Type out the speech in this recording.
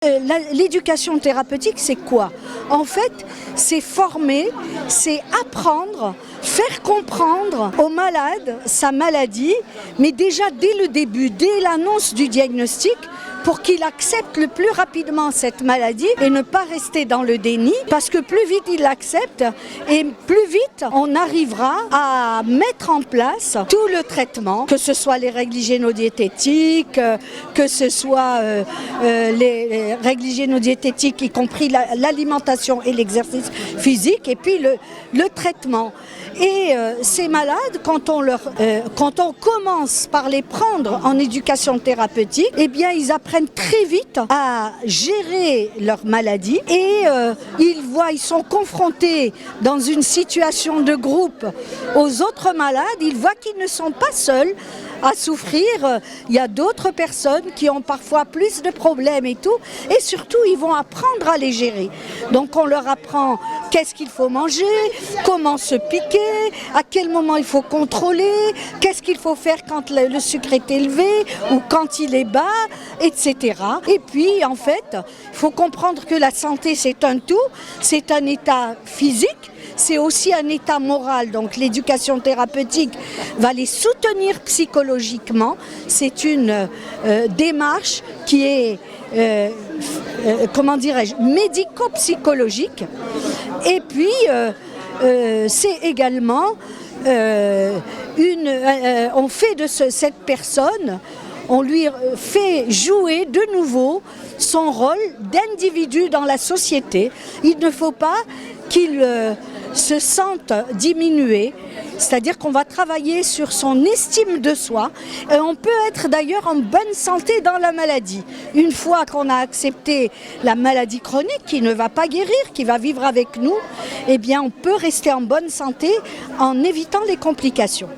L'éducation thérapeutique, c'est quoi? En fait, c'est former, c'est apprendre, faire comprendre au malade sa maladie, mais déjà dès le début, dès l'annonce du diagnostic, pour qu'il accepte le plus rapidement cette maladie et ne pas rester dans le déni, parce que plus vite il l'accepte et plus vite on arrivera à mettre en place tout le traitement, que ce soit les règles hygiéno-diététiques, que ce soit les règles hygiéno-diététiques, y compris l'alimentation et l'exercice physique, et puis le traitement. Et ces malades, quand on commence par les prendre en éducation thérapeutique, eh bien ils apprennent très vite à gérer leur maladie et ils sont confrontés dans une situation de groupe aux autres malades, ils voient qu'ils ne sont pas seuls à souffrir, il y a d'autres personnes qui ont parfois plus de problèmes et tout, et surtout ils vont apprendre à les gérer. Donc on leur apprend qu'est-ce qu'il faut manger, comment se piquer, à quel moment il faut contrôler, qu'est-ce qu'il faut faire quand le sucre est élevé ou quand il est bas, etc. Et puis en fait, il faut comprendre que la santé c'est un tout, c'est un état physique, c'est aussi un état moral, donc l'éducation thérapeutique va les soutenir psychologiquement. C'est une démarche qui est, comment dirais-je, médico-psychologique. Et puis, c'est également, on fait de cette personne, on lui fait jouer de nouveau son rôle d'individu dans la société. Il ne faut pas qu'il se sente diminué, c'est-à-dire qu'on va travailler sur son estime de soi. Et on peut être d'ailleurs en bonne santé dans la maladie. Une fois qu'on a accepté la maladie chronique qui ne va pas guérir, qui va vivre avec nous, eh bien on peut rester en bonne santé en évitant les complications.